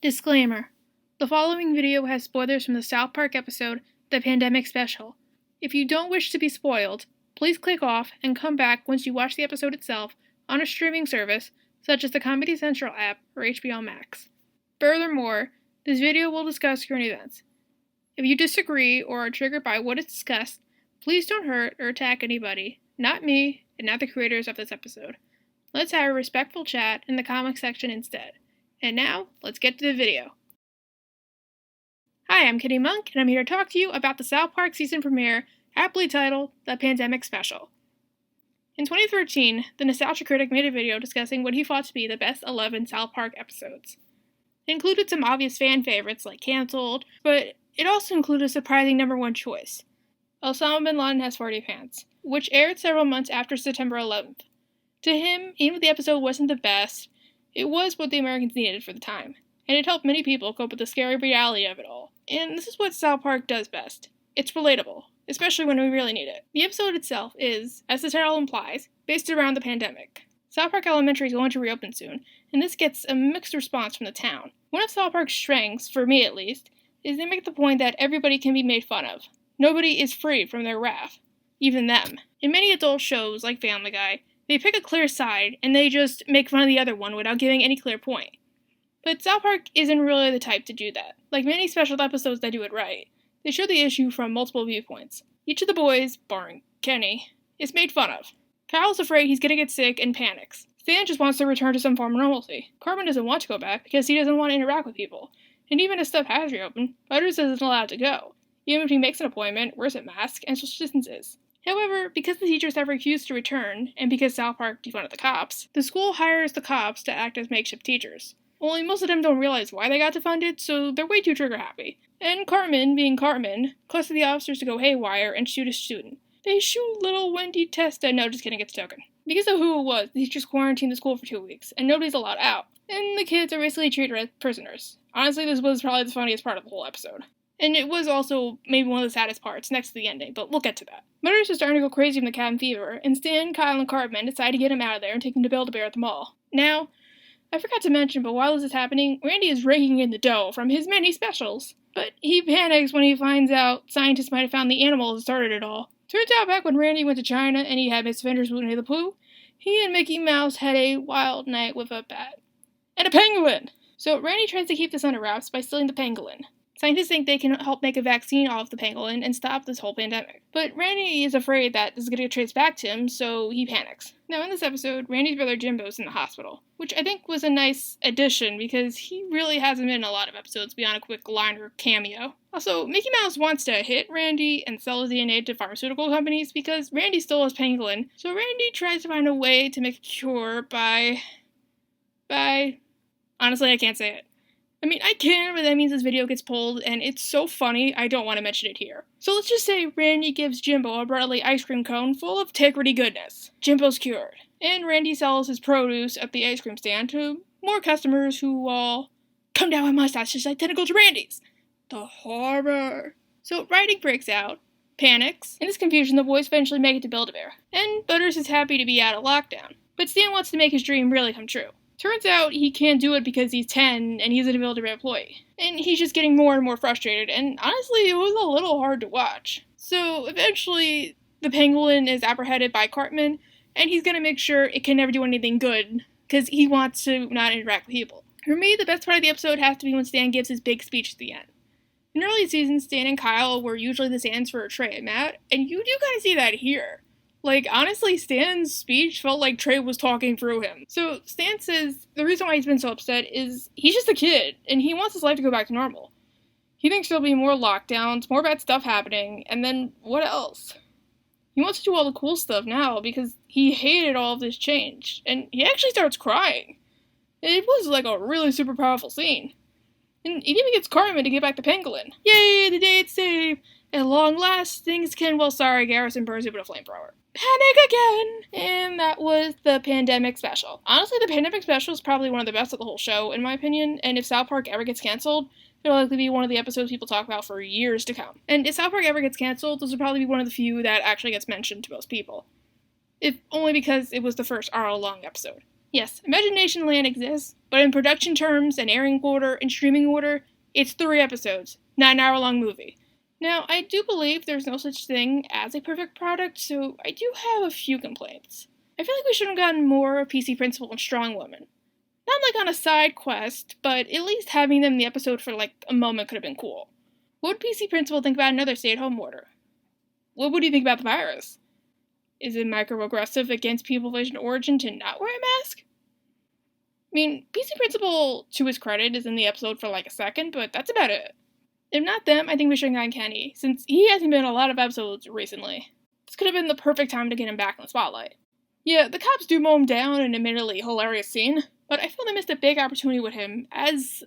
Disclaimer: the following video has spoilers from the South Park episode, The Pandemic Special. If you don't wish to be spoiled, please click off and come back once you watch the episode itself on a streaming service such as the Comedy Central app or HBO Max. Furthermore, this video will discuss current events. If you disagree or are triggered by what is discussed, please don't hurt or attack anybody, not me and not the creators of this episode. Let's have a respectful chat in the comment section instead. And now, let's get to the video. Hi, I'm Kitty Monk, and I'm here to talk to you about the South Park season premiere, aptly titled The Pandemic Special. In 2013, the Nostalgia Critic made a video discussing what he thought to be the best 11 South Park episodes. It included some obvious fan favorites like Cancelled, but it also included a surprising number one choice, Osama Bin Laden Has 40 Pants, which aired several months after September 11th. To him, even if the episode wasn't the best, it was what the Americans needed for the time, and it helped many people cope with the scary reality of it all. And this is what South Park does best. It's relatable, especially when we really need it. The episode itself is, as the title implies, based around the pandemic. South Park Elementary is going to reopen soon, and this gets a mixed response from the town. One of South Park's strengths, for me at least, is they make the point that everybody can be made fun of. Nobody is free from their wrath. Even them. In many adult shows, like Family Guy, they pick a clear side, and they just make fun of the other one without giving any clear point. But South Park isn't really the type to do that. Like many special episodes that do it right, they show the issue from multiple viewpoints. Each of the boys, barring Kenny, is made fun of. Kyle's afraid he's gonna get sick and panics. Stan just wants to return to some form of normalcy. Cartman doesn't want to go back because he doesn't want to interact with people. And even if stuff has reopened, Butters isn't allowed to go. Even if he makes an appointment, wears a mask, and social distances. However, because the teachers have refused to return, and because South Park defunded the cops, the school hires the cops to act as makeshift teachers. Only most of them don't realize why they got defunded, so they're way too trigger-happy. And Cartman, being Cartman, causes the officers to go haywire and shoot a student. They shoot little Wendy Testa, no, just kidding, it's Token. Because of who it was, the teachers quarantined the school for 2 weeks, and nobody's allowed out. And the kids are basically treated as prisoners. Honestly, this was probably the funniest part of the whole episode. And it was also maybe one of the saddest parts, next to the ending, but we'll get to that. Butters is starting to go crazy from the cabin fever, and Stan, Kyle, and Cartman decide to get him out of there and take him to Build-A-Bear at the mall. Now, I forgot to mention, but while this is happening, Randy is raking in the dough from his many specials. But he panics when he finds out scientists might have found the animal that started it all. Turns out back when Randy went to China and he had Miss Fender's Winnie the Pooh, he and Mickey Mouse had a wild night with a bat. And a penguin! So Randy tries to keep this under wraps by stealing the pangolin. Scientists think they can help make a vaccine off the pangolin and stop this whole pandemic. But Randy is afraid that this is going to get traced back to him, so he panics. Now in this episode, Randy's brother Jimbo's in the hospital, which I think was a nice addition because he really hasn't been in a lot of episodes beyond a quick line or cameo. Also, Mickey Mouse wants to hit Randy and sell his DNA to pharmaceutical companies because Randy stole his pangolin, so Randy tries to find a way to make a cure by... Honestly, I can't say it. I mean, I can, but that means this video gets pulled, and it's so funny, I don't want to mention it here. So let's just say Randy gives Jimbo a Bradley ice cream cone full of Tickrity goodness. Jimbo's cured. And Randy sells his produce at the ice cream stand to more customers who all come down with mustaches identical to Randy's. The horror. So Randy breaks out, panics. In this confusion, the boys eventually make it to Build-A-Bear. And Butters is happy to be out of lockdown. But Stan wants to make his dream really come true. Turns out he can't do it because he's 10 and he's a Build-A-Bear employee. And he's just getting more and more frustrated, and honestly, it was a little hard to watch. So eventually, the pangolin is apprehended by Cartman, and he's gonna make sure it can never do anything good, because he wants to not interact with people. For me, the best part of the episode has to be when Stan gives his big speech at the end. In early seasons, Stan and Kyle were usually the stands for Trey and Matt, and you do kind of see that here. Like, honestly, Stan's speech felt like Trey was talking through him. So, Stan says the reason why he's been so upset is he's just a kid, and he wants his life to go back to normal. He thinks there'll be more lockdowns, more bad stuff happening, and then what else? He wants to do all the cool stuff now because he hated all of this change, and he actually starts crying. It was like a really super powerful scene. And he even gets Cartman to get back the pangolin. Yay, the day it's safe! At long last, things can, well, sorry, Garrison burns it with a flamethrower. Panic again! And that was the Pandemic Special. Honestly, the Pandemic Special is probably one of the best of the whole show, in my opinion, and if South Park ever gets canceled, it'll likely be one of the episodes people talk about for years to come. And if South Park ever gets canceled, this will probably be one of the few that actually gets mentioned to most people. If only because it was the first hour-long episode. Yes, Imagination Land exists, but in production terms and airing order and streaming order, it's 3 episodes, not an hour-long movie. Now, I do believe there's no such thing as a perfect product, so I do have a few complaints. I feel like we should have gotten more of PC Principal and Strong Woman. Not like on a side quest, but at least having them in the episode for like a moment could have been cool. What would PC Principal think about another stay-at-home order? What would he think about the virus? Is it microaggressive against people of Asian origin to not wear a mask? I mean, PC Principal, to his credit, is in the episode for like a second, but that's about it. If not them, I think we should have gotten Kenny, since he hasn't been in a lot of episodes recently. This could have been the perfect time to get him back in the spotlight. Yeah, the cops do mow him down in an admittedly hilarious scene, but I feel they missed a big opportunity with him, as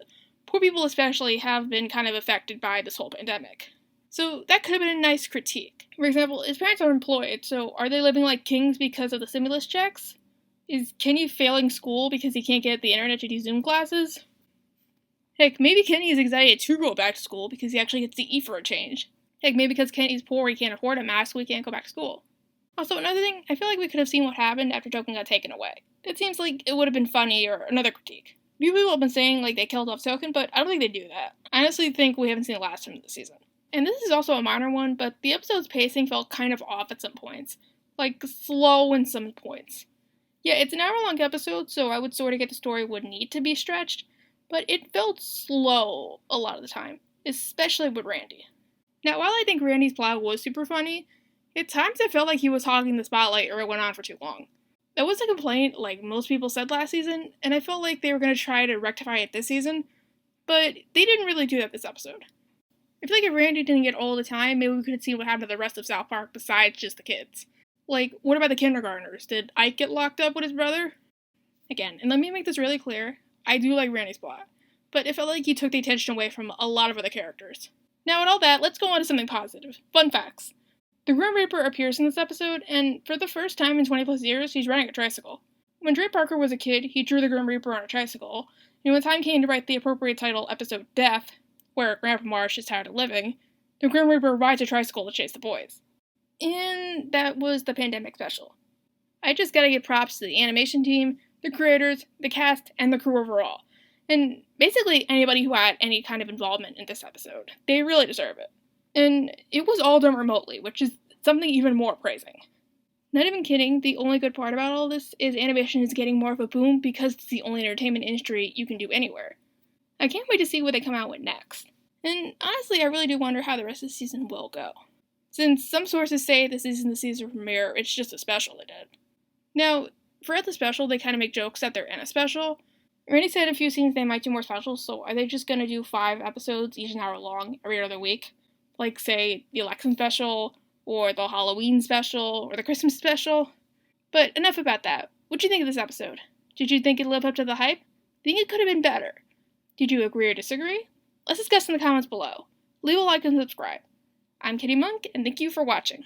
poor people especially have been kind of affected by this whole pandemic. So that could have been a nice critique. For example, his parents are employed, so are they living like kings because of the stimulus checks? Is Kenny failing school because he can't get the internet to do Zoom classes? Heck, maybe Kenny is excited to go back to school because he actually gets to eat for a change. Heck, maybe because Kenny's poor he can't afford a mask so he can't go back to school. Also, another thing, I feel like we could have seen what happened after Token got taken away. It seems like it would have been funny, or another critique. People have been saying like they killed off Token, but I don't think they do that. I honestly think we haven't seen the last of him this season. And this is also a minor one, but the episode's pacing felt kind of off at some points. Like, slow in some points. Yeah, it's an hour-long episode, so I would sort of get the story would need to be stretched, but it felt slow a lot of the time, especially with Randy. Now, while I think Randy's plot was super funny, at times I felt like he was hogging the spotlight or it went on for too long. That was a complaint, like most people said last season, and I felt like they were going to try to rectify it this season, but they didn't really do that this episode. I feel like if Randy didn't get all the time, maybe we could have seen what happened to the rest of South Park besides just the kids. Like, what about the kindergartners? Did Ike get locked up with his brother? Again, and let me make this really clear, I do like Randy's plot, but it felt like he took the attention away from a lot of other characters. Now, with all that, let's go on to something positive. Fun facts. The Grim Reaper appears in this episode, and for the first time in 20 plus years, he's riding a tricycle. When Trey Parker was a kid, he drew the Grim Reaper on a tricycle, and when the time came to write the appropriate title, episode Death, where Grandpa Marsh is tired of living, the Grim Reaper rides a tricycle to chase the boys. And that was the pandemic special. I just gotta give props to the animation team, the creators, the cast, and the crew overall. And basically anybody who had any kind of involvement in this episode. They really deserve it. And it was all done remotely, which is something even more praising. Not even kidding, the only good part about all this is animation is getting more of a boom because it's the only entertainment industry you can do anywhere. I can't wait to see what they come out with next. And honestly, I really do wonder how the rest of the season will go. Since some sources say this isn't the season premiere, it's just a special they did. Now, for the special, they kind of make jokes that they're in a special. Randy said in a few scenes they might do more specials, so are they just going to do 5 episodes, each an hour long, every other week? Like, say, the election special, or the Halloween special, or the Christmas special? But enough about that. What'd you think of this episode? Did you think it lived up to the hype? Think it could have been better? Did you agree or disagree? Let's discuss in the comments below. Leave a like and subscribe. I'm Kitty Monk, and thank you for watching.